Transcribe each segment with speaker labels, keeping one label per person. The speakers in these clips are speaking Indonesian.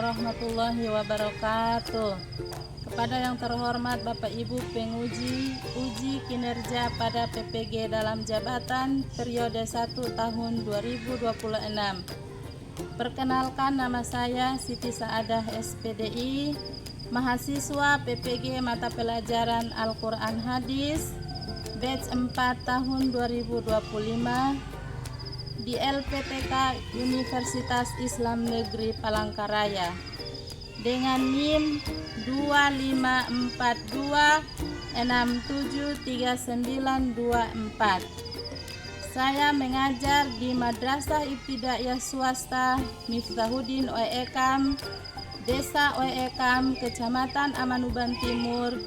Speaker 1: warahmatullahi wabarakatuh. Kepada yang terhormat Bapak Ibu penguji uji kinerja pada PPG dalam jabatan periode 1 tahun 2026. Perkenalkan, nama saya Siti Saadah SPDI, mahasiswa PPG mata pelajaran Al-Quran Hadis batch 4 tahun 2025 di LPTK Universitas Islam Negeri Palangkaraya dengan NIM 2542673924. Saya mengajar di Madrasah Ibtidaiyah Swasta Miftahuddin OEKAM, Desa OEKAM, Kecamatan Amanuban Timur,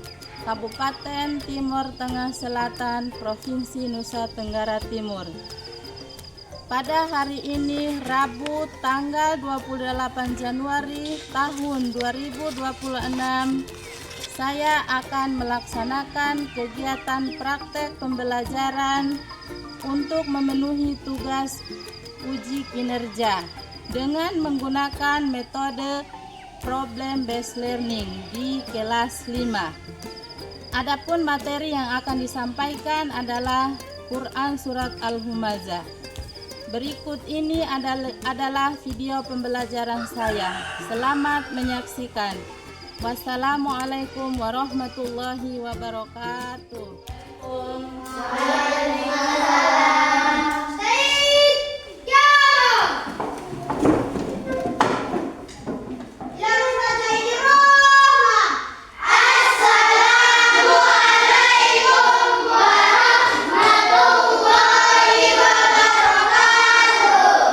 Speaker 1: Kabupaten Timur Tengah Selatan, Provinsi Nusa Tenggara Timur. Pada hari ini, Rabu tanggal 28 Januari tahun 2026, saya akan melaksanakan kegiatan praktek pembelajaran untuk memenuhi tugas uji kinerja dengan menggunakan metode problem based learning di kelas 5. Adapun materi yang akan disampaikan adalah Quran Surat Al-Humazah. Berikut ini adalah video pembelajaran saya. Selamat menyaksikan. Wassalamualaikum warahmatullahi wabarakatuh.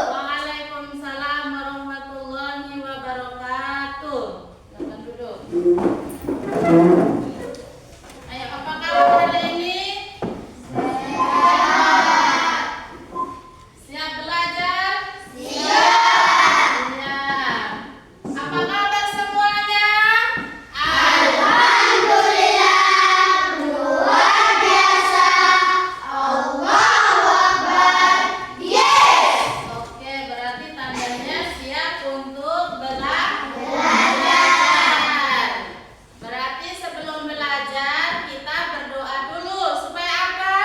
Speaker 2: Waalaikumsalam.
Speaker 1: Ayo, apa kabar hari ini? Siap belajar? Siap. Apa kabar semuanya?
Speaker 2: Alhamdulillah, luar biasa. Allahu Akbar. Yes.
Speaker 1: Oke, berarti tandanya siap untuk belajar. Berarti sebelum belajar kita berdoa dulu supaya apa?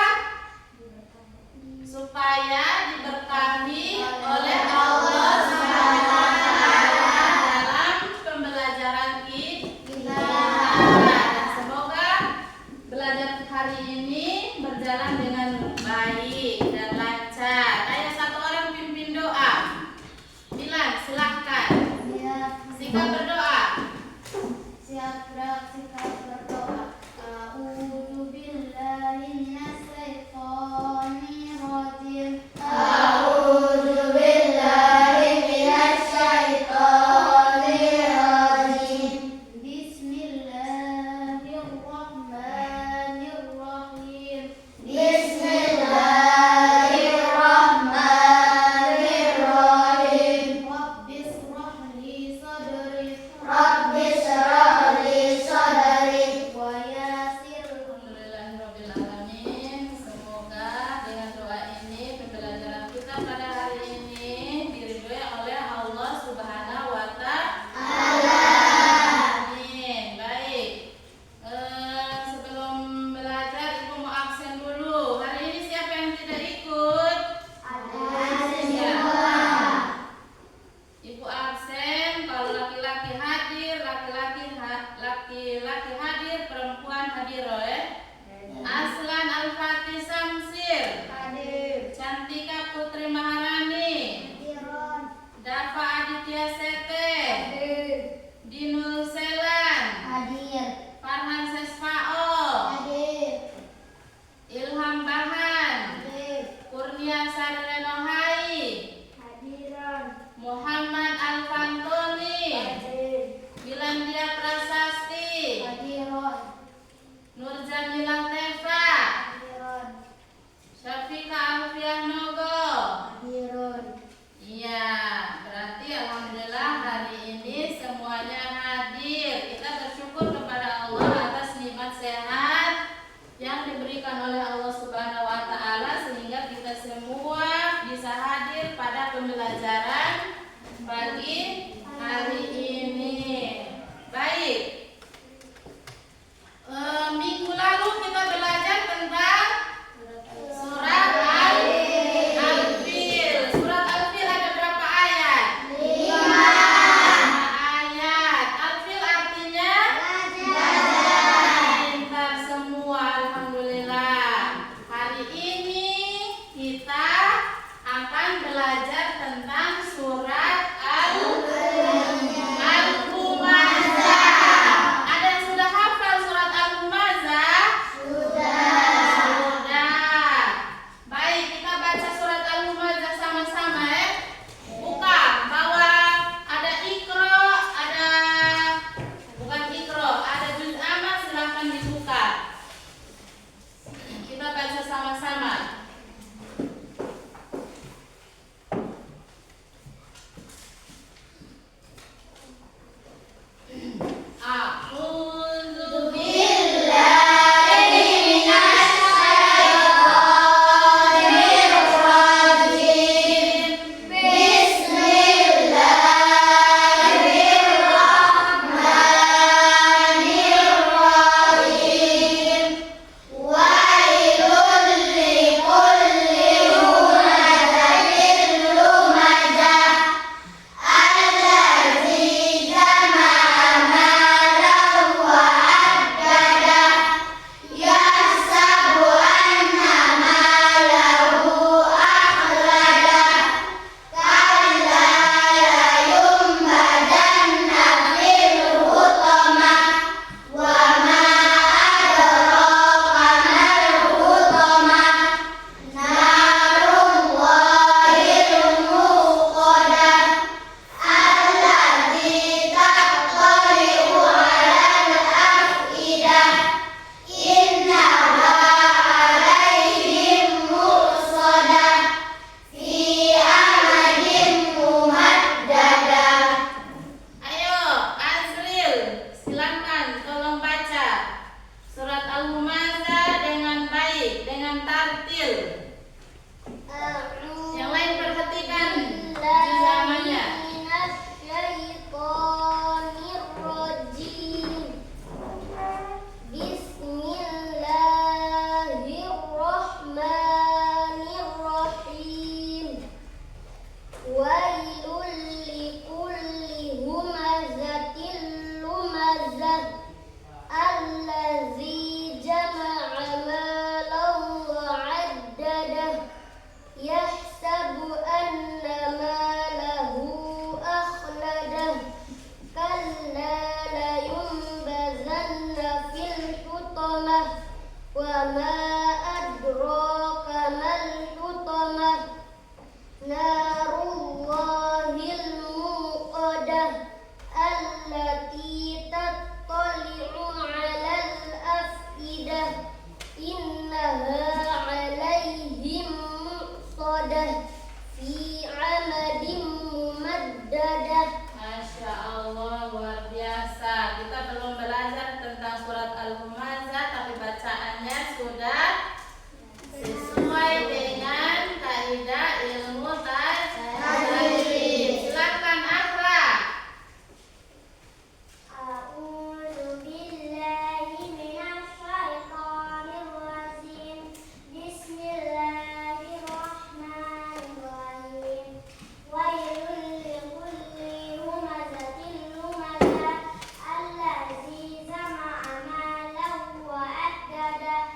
Speaker 1: Supaya diberkahi oleh Allah Subhanahu wa Ta'ala dalam pembelajaran kita. Dan semoga belajar hari ini berjalan dengan baik dan lancar. Ayo satu orang pimpin doa. Dilan, silahkan. Sikap berdoa.
Speaker 2: Siap bersikap berdoa. A'udzu billahi minasyaitonir rajim. A'udzu billahi minasyaitonir rajim. Bismillahirrahmanirrahim. Bismillahirrahmanirrahim. Rabbis rahli sadri. Rabbis
Speaker 1: Alhamdulillahirrabbilalamin. Semoga dengan doa ini pembelajaran kita pada hari ini diridhoi oleh Allah Subhanahu wa Ta'ala. Amin. Baik. Sebelum belajar Ibu mau absen dulu. Hari ini siapa yang tidak ikut? Ibu absen. Kalau laki-laki hadir, laki-laki hadir, perempuan hadir, Aslan Al-Fatih Samsir, Cantika Putri Maharani, Dafa Aditya Sete, Dinul Selan, Farhan Sesfao, Ilham Bahan, Kurnia Sarlenohai, Muhammad Alfantoni, Bilandia Prasasti, Nurjamilah Tefa, Syafika Alfiah Nogo. Iya, berarti alhamdulillah hari ini semuanya hadir. Kita bersyukur kepada Allah atas nikmat sehat yang diberikan oleh Allah Subhanahu wa Ta'ala sehingga kita semua bisa hadir pada pembelajaran pagi hari ini. akan belajar tentang surat Al-Humazah. Ada yang sudah hafal surat Al-Humazah? Sudah. Baik, kita baca surat Al-Humazah sama-sama ya. Buka, bawa ada Iqra, ada bukan Iqra, ada juz amma, silahkan dibuka. Kita baca sama-sama. A'udzu billahi minasyaitonir rajim. Bismillahirrahmanirrahim. Wailul likulli humazatin lumazah allazi jama'a malan wa addadah yahsabu anna malahu akhladah kalla layumbadanna fil hutamah wa ma adraka mal hutamah narullahil muqadah allati tattali'u 'alal afidah innaha 'alaihim mu'sadah fi amadin mumaddadah. Ayo, Azril, silakan tolong baca surat Al-Humazah dengan baik, dengan tartil. Yang lain perhatikan juz ammanya. Bismillahirrahmanirrahim. Wailul likulli humazatil lumazah allazi jama'a malan wa 'addadah yahsabu anna malahu akhladah kalla layumbazanna fil hutamah wa ma adraka mal hutamah narullahil muqadah allati tattali'u 'alal afidah innaha 'alaihim muqsadah fi amadin mumaddadah. Masya Allah, luar biasa. Kita belum belajar tentang surat Al-Humazah, tapi bacaannya sudah sesuai dengan kaidah ilmu tajwid. Silakan Akra. A'udzu billahi minasyaitonir rajim. Bismillahirrahmanirrahim. Wailul likulli humazatin lumazah allazi jama'a malan wa addadah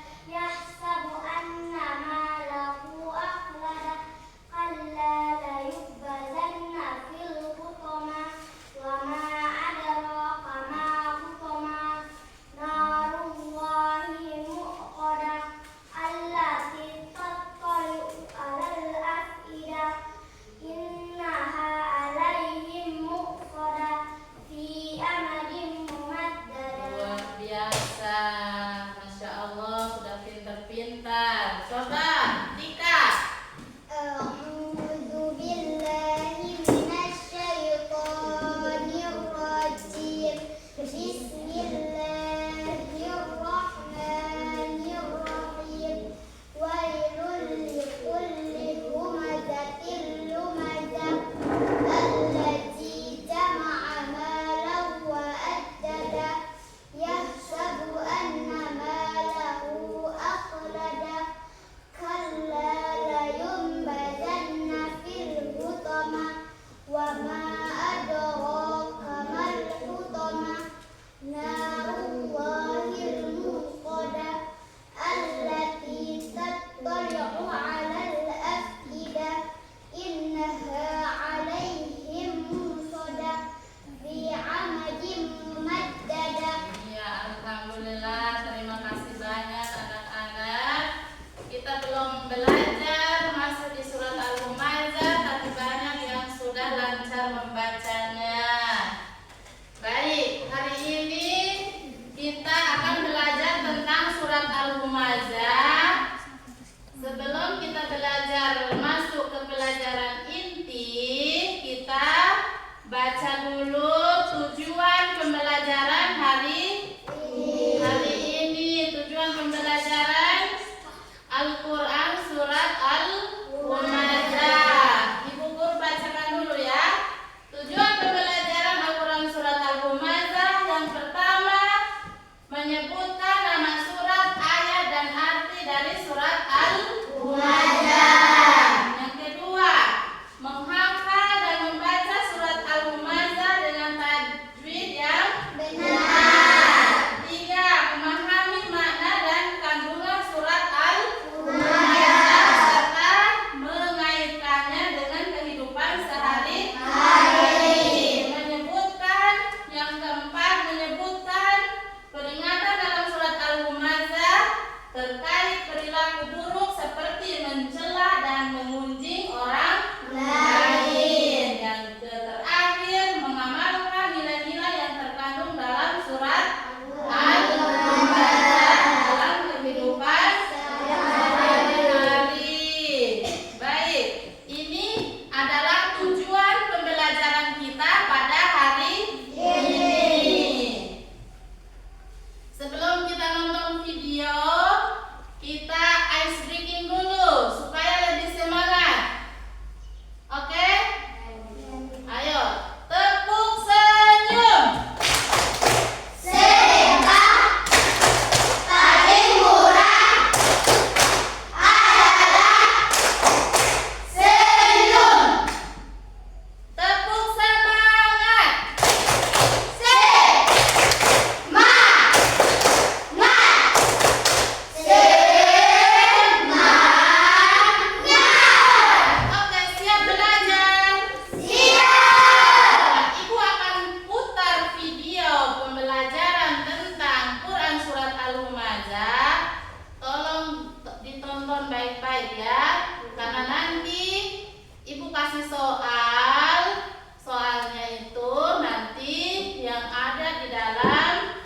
Speaker 1: kasih soal. Soalnya itu nanti yang ada di dalam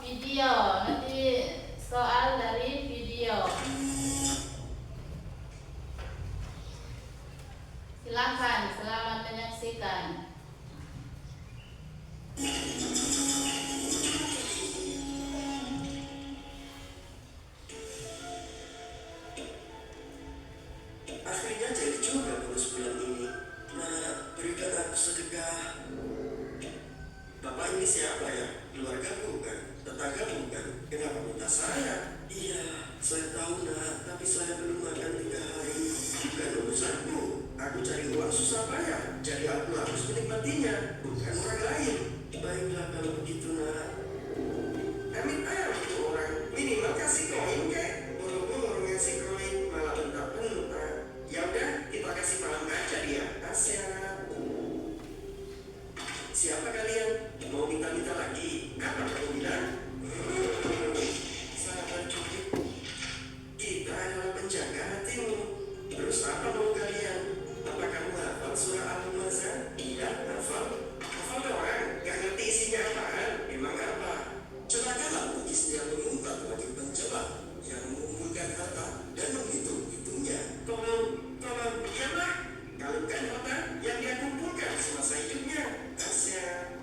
Speaker 1: video. Nanti soal dari video. Silakan, selamat menyaksikan.
Speaker 3: Akhirnya jadi juga lulus bulan ini. Nah, berikan aku sedekah. Bapak ini siapa ya? Keluarga bukan? Tetangga bukan? Kenapa minta saya? Iya, saya tahu nak, tapi saya belum makan 3 hari. Bukan urusanku. Aku cari uang susah payah. Jadi aku harus menikmatinya, bukan orang lain. Baiklah kalau begitu nak. Amin ayam itu orang. Minimal kasih koin kek. Buru-buru ngasih koin malah bentak-bentak. Ya udah, kita kasih paham aja dia. Asyik. Siapa kalian? Mau minta-minta lagi? Apa kamu bilang? Sahabat cukup. Kita adalah penjaga hatimu. Terus apa mau kalian? Apa kamu hafal surah Al-Humazah? Iya, hafal. Hafal doang, gak ngerti isinya apaan. Emang apa? Celakalah bagi setiap pengumpat bagi pencela yang mengumpulkan harta dan menghitung-hitungnya. Tolong, ya nak. Kalungkan harta yang dia kumpulkan semasa hidupnya. Asyik.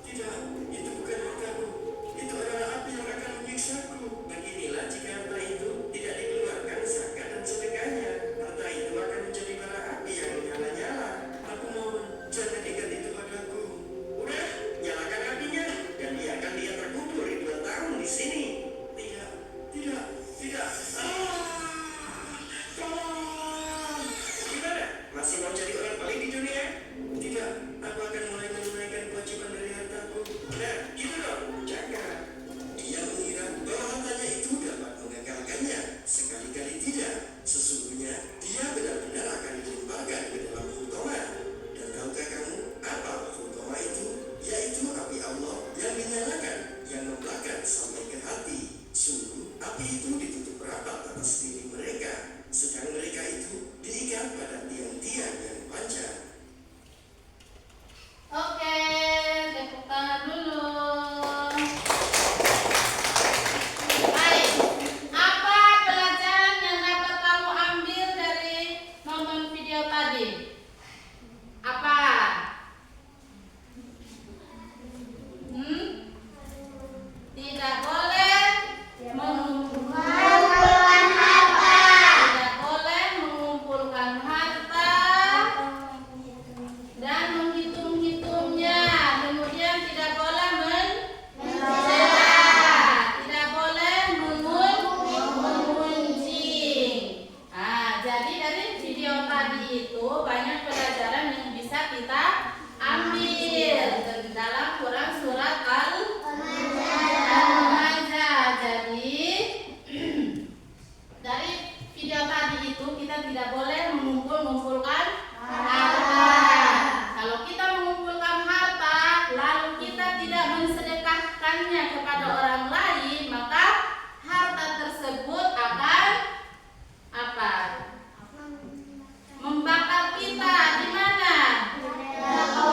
Speaker 3: Tidak, itu bukan hartaku. Itu adalah api yang akan menyiksaku. Beginilah jika harta itu tidak dikeluarkan zakat dan sedekahnya. Harta itu akan menjadi bara api yang menyala-nyala. Aku mohon, jangan ikat itu padaku. Udah, nyalakan apinya dan biarkan dia terkubur ribuan tahun di sini. Tidak. Tolong. Gimana? Masih mau jadi orang paling di dunia? Tidak, aku akan mulai menunaikan kewajiban dari hartaku. Nah, gitu dong, jangan. Dia mengira bahwa hartanya itu dapat mengagalkannya. Sekali-kali tidak. Sesungguhnya, dia benar-benar akan dilemparkan ke dalam hutama. Dan tahukah kamu apa hutama itu? Yaitu api Allah yang dinyalakan, yang membakar sampai ke hati. Sungguh, api itu ditutup rapat atas diri mereka. Sedang mereka itu diikat pada tiang-tiang yang panjang.
Speaker 1: Oke, tepuk tangan dulu. Baik, apa pelajaran yang dapat kamu ambil dari nonton video tadi? Apa? Tidak boleh mengumpulkan harta. Tidak boleh mengumpulkan harta dan menghitung-hitungnya. Kemudian tidak boleh mencela. Tidak boleh mengunjing. Jadi dari video tadi itu banyak pelajaran yang bisa kita ambil dalam Quran surat Al-Humazah. Jadi dari video tadi itu kita tidak boleh mengumpulkan harta. Kalau kita mengumpulkan harta lalu kita tidak mensedekahkannya kepada orang lain, maka harta tersebut akan apa? Membakar kita. Di mana? Neraka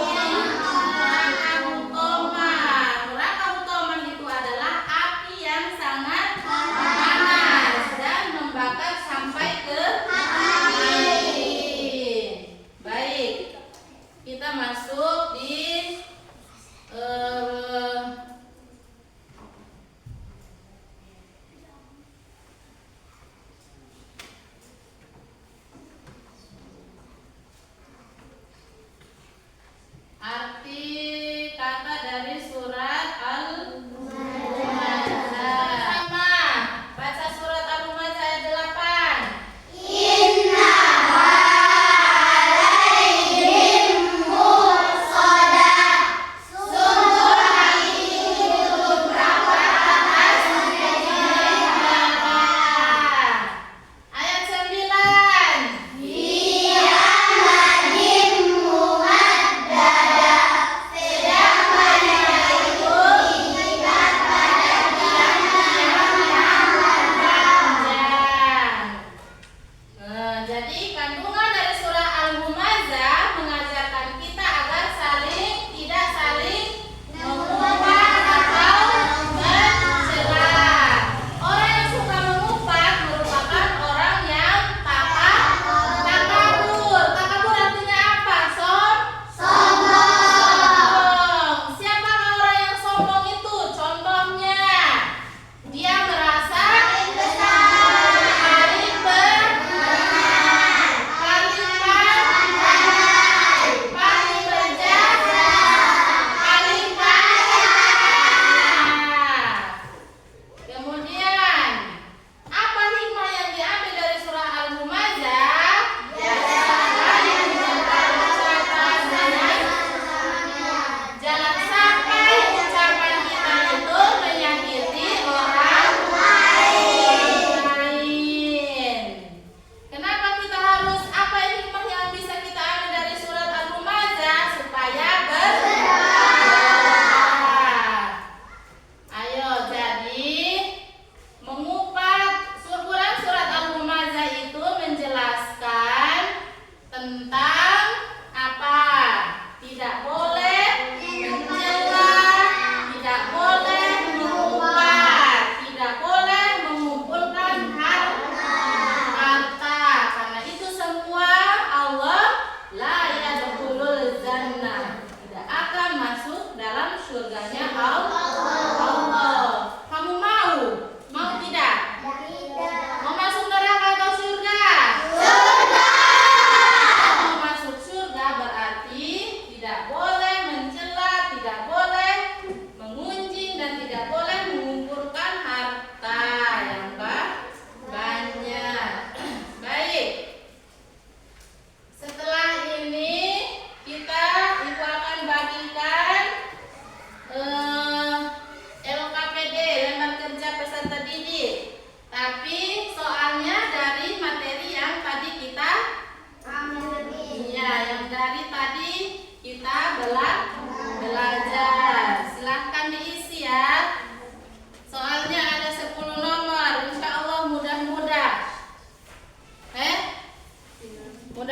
Speaker 1: Huthomah. Neraka Huthomah itu adalah api yang sangat panas dan membakar sampai ke hati.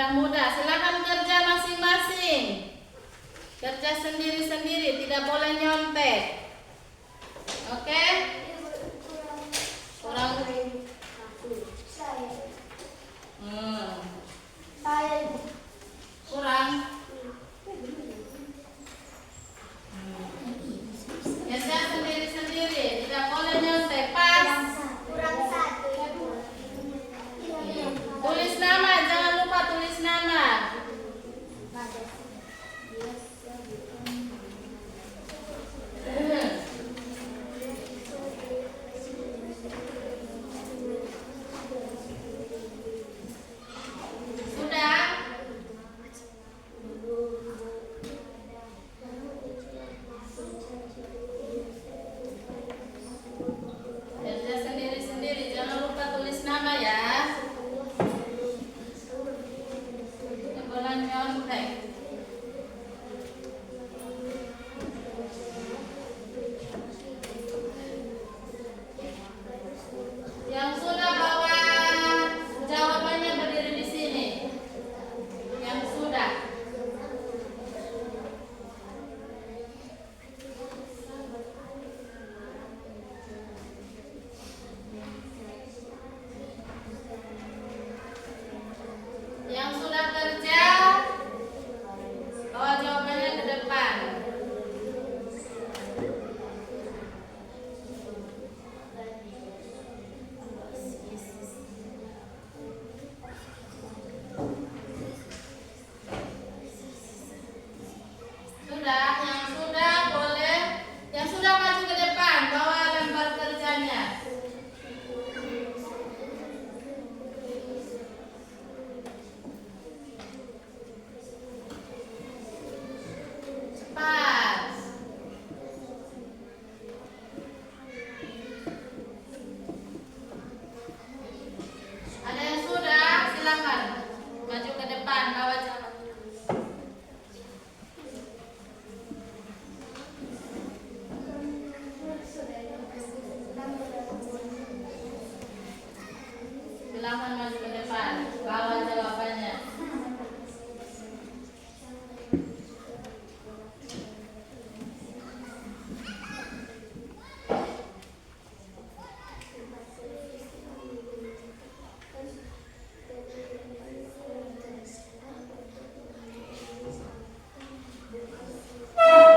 Speaker 1: Sudah mudah, silakan kerja masing-masing. Kerja sendiri-sendiri, tidak boleh nyontek. Oke? Kurang. Kurang. Kerja sendiri-sendiri, tidak boleh nyontek. Pas. Tulis nama, jangan lupa tulis nama. Sudah? Kerja sendiri-sendiri, jangan lupa tulis nama ya. Jangan boleh nyontek. Yang sudah bawa jawabannya berdiri di sini. Yang sudah. Yang sudah kerja, bawa jawabannya ke depan. Sudah, yang sudah boleh, yang sudah maju ke depan, bawa lembar kerjanya. Cepat. Ada yang sudah, silakan maju ke depan, bawa jawaban. Silakan maju ke depan, bawa jawabannya.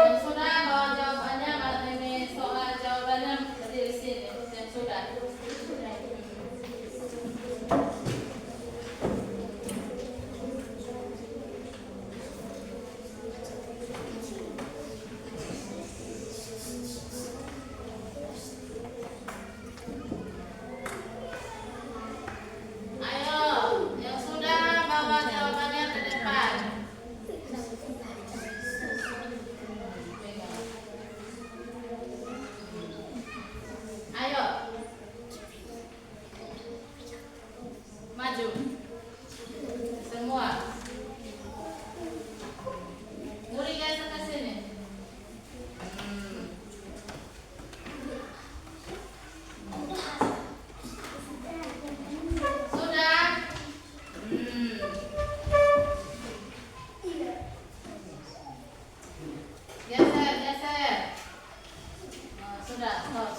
Speaker 1: Yang sudah bawa jawabannya, ini soal jawabannya berdiri di sini. Yang sudah. Ayo, yang sudah bawa jawabannya ke depan. Ayo, maju semua. Muri guys ke sini. Sudah. Geser, geser. Sudah, stop.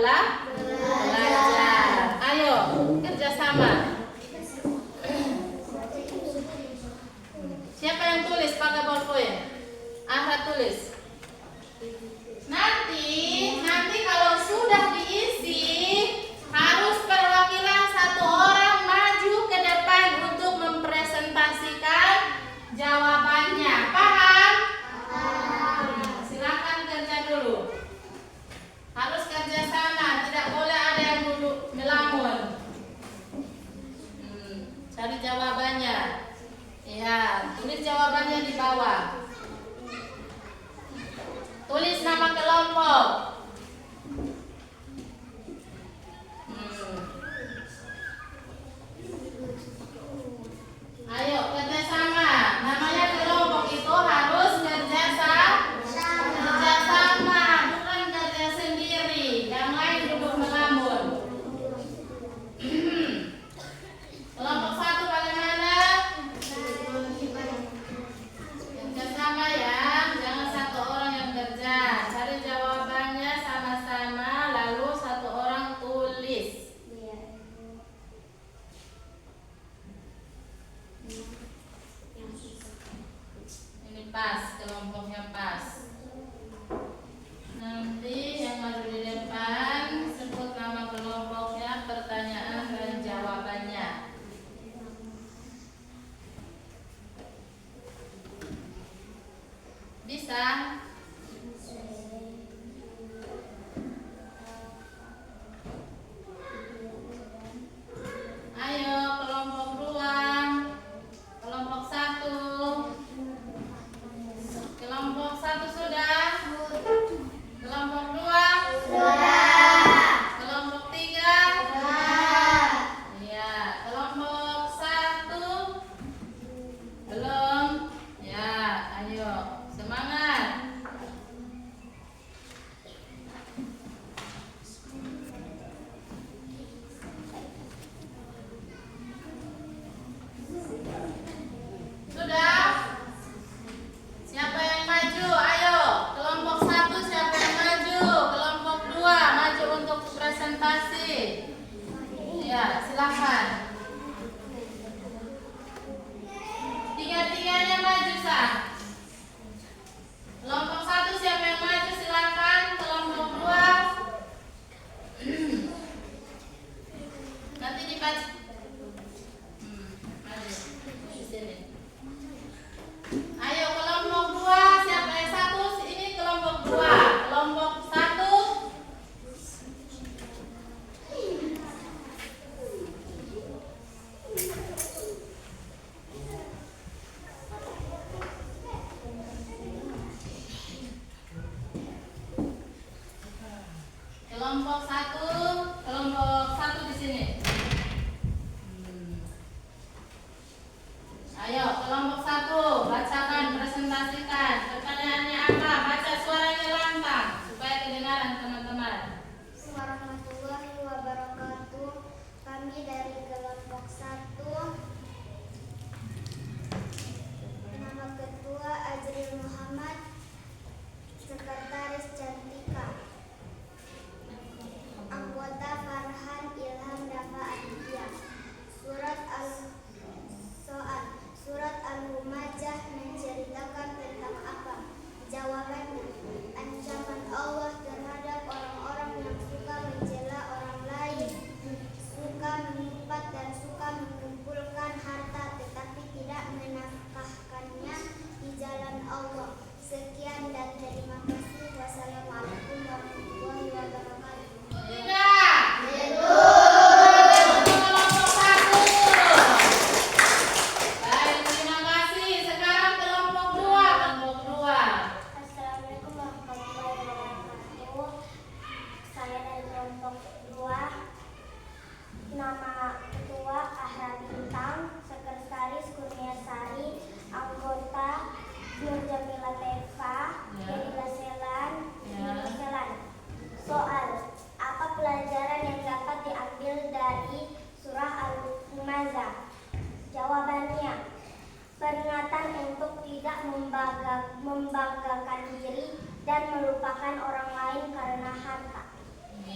Speaker 1: belajar. Ayo kerjasama. Siapa yang tulis pakai ballpoint? Ahmad tulis. Nanti kalau sudah diisi harus perwakilan satu orang maju ke depan untuk mempresentasikan jawabannya. Paham? Silakan kerja dulu. Harus kerjasama, tidak boleh ada yang duduk melamun. Cari jawabannya. Ya, tulis jawabannya di bawah. Tulis nama kelompok. Ayo kerjasama. Namanya kelompok itu harus kerjasama, bukan kerja sendiri. Yang lain duduk melamun. Kelompok satu bagaimana? Kerjasama ya, jangan satu orang yang kerja. Cari jawabannya sama-sama, lalu satu orang tulis. Ini pas, kelompoknya pas. Nanti yang maju di depan sebut nama kelompoknya, pertanyaan dan jawabannya. Bisa? Ayo kelompok 2, kelompok 1. Kelompok 1 sudah? Kelompok 2? Kelompok 3? Iya, kelompok 1 belum? Ya, ayo semangat. Sudah? Siapa yang maju? Ayo, kelompok 1 siapa yang maju? Kelompok 2 maju untuk presentasi. Ya, silakan. Tiga-tiganya maju, sah. Kelompok 1 siapa yang maju? Silakan. Kelompok 2 nanti dibaca. Maju. Di sini. Ayo kelompok 2 siapa yang 1? Ini kelompok 2. Kelompok 1 kelompok 1 di sini. Ayo kelompok 1 bacakan, presentasikan. Pertanyaannya apa? Baca suaranya lantang supaya kedengaran teman-teman.
Speaker 2: Warahmatullahi wabarakatuh. Kami dari kelompok 1. Nama ketua Ajril Muhammad, sekretaris Cantika.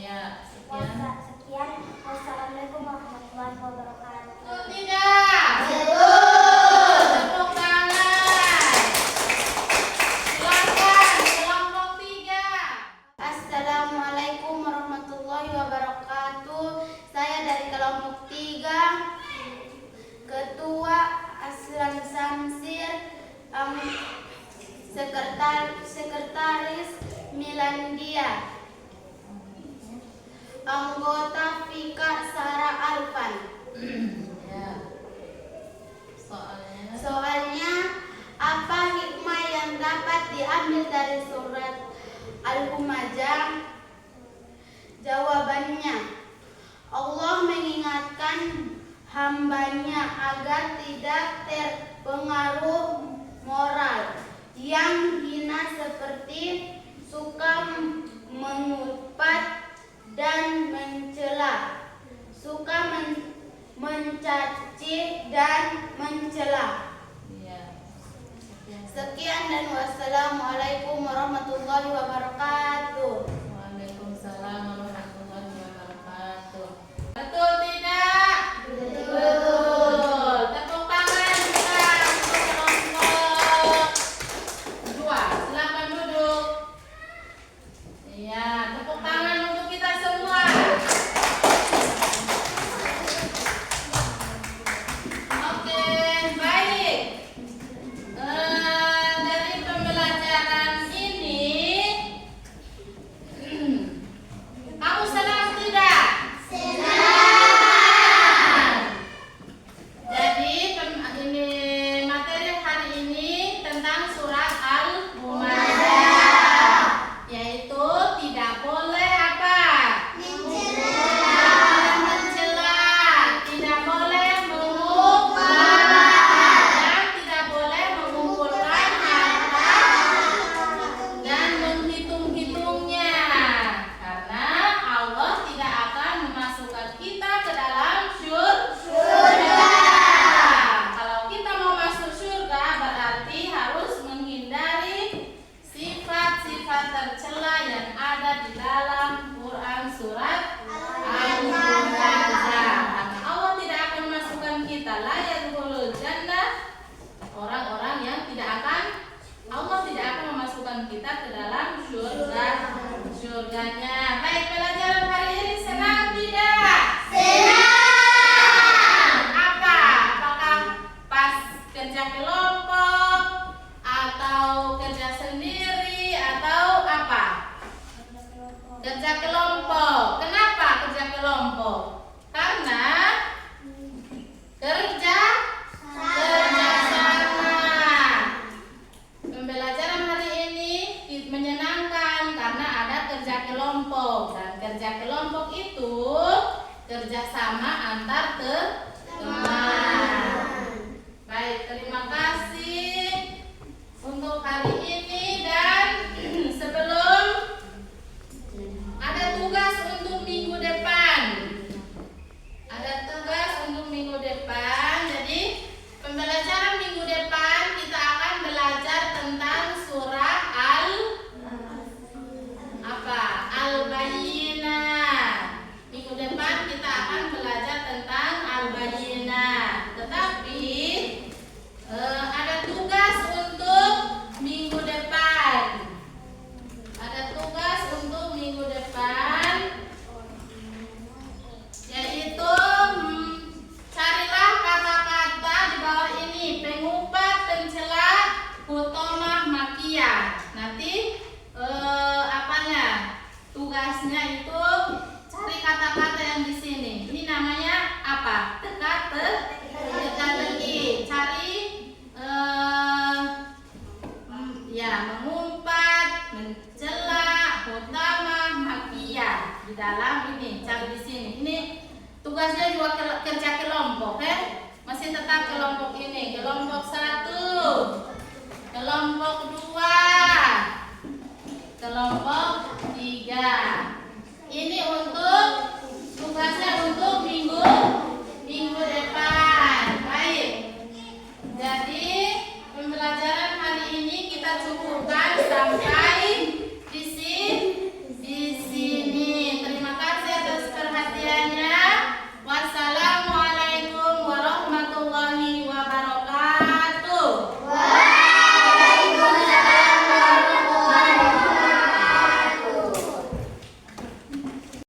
Speaker 1: Ya, sekian.
Speaker 2: Sekian. Wassalamualaikum warahmatullahi wabarakatuh.
Speaker 1: Tidak. Betul. Tepuk tangan. Silakan kelompok 3.
Speaker 2: Assalamualaikum warahmatullahi wabarakatuh. Saya dari kelompok 3, Ketua Aslan Samsir, Sekretaris Milandia, anggota Fika Sarah Alfan.
Speaker 1: Ya. Soalnya
Speaker 2: Soalnya, apa hikmah yang dapat diambil dari surat Al-Humazah? Jawabannya, Allah mengingatkan hambanya agar tidak terpengaruh moral yang hina seperti suka mengumpat dan mencela, suka mencaci dan mencela.
Speaker 1: ya.
Speaker 2: Sekian dan wassalamualaikum warahmatullahi wabarakatuh.
Speaker 1: Waalaikumsalam warahmatullahi wabarakatuh. Betul tidak? Betul. Tepuk tangan kita untuk kelompok 2. Silakan duduk. Iya, tepuk tangan untuk kita semua. Oke, baik. Dari pembelajaran ini, kamu senang tidak? Jadi ini materi hari ini tentang surat Al-Humazah, yaitu tidak boleh apa? Mencela, tidak boleh mengumpat, dan tidak boleh mengumpulkan harta dan menghitung-hitungnya, karena Allah tidak akan memasukkan kita ke dalam surga. Kalau kita mau masuk surga berarti harus menghindari sifat-sifat tercela yang ada di dalam Quran surat Al-Humazah. Karena Allah tidak akan memasukkan kita la yadkhulul jannah, orang-orang yang Allah tidak akan memasukkan kita ke dalam surganya. Baik, pelajaran hari ini senang tidak? Apa? Apakah pas kerja kelompok atau kerja sendiri atau apa? Kerja kelompok. Kenapa kerja kelompok? Karena kerja sama. Pembelajaran hari ini menyenangkan karena ada kerja kelompok, dan kerja kelompok itu kerjasama antar teman. Baik, terima kasih untuk hari ini, dan sebelum ada tugas untuk minggu depan. Jadi pembelajaran minggu depan kita akan belajar tentang surah Al-Bayyinah. Minggu depan kita akan belajar tentang Al-Bayyinah. Tetapi ada tugas untuk minggu depan. Yaitu carilah kata-kata di bawah ini: pengumpat, pencela, hutomah, makiyah. Nanti tugasnya itu cari kata-kata yang di sini. Ini namanya apa? Teka-teki. Cari mengumpat, mencela, hutomah, makiyah di dalam ini. Cari di sini. Ini tugasnya juga kerja kelompok, masih tetap kelompok ini. Kelompok 1, kelompok 2, kelompok 3. Ini untuk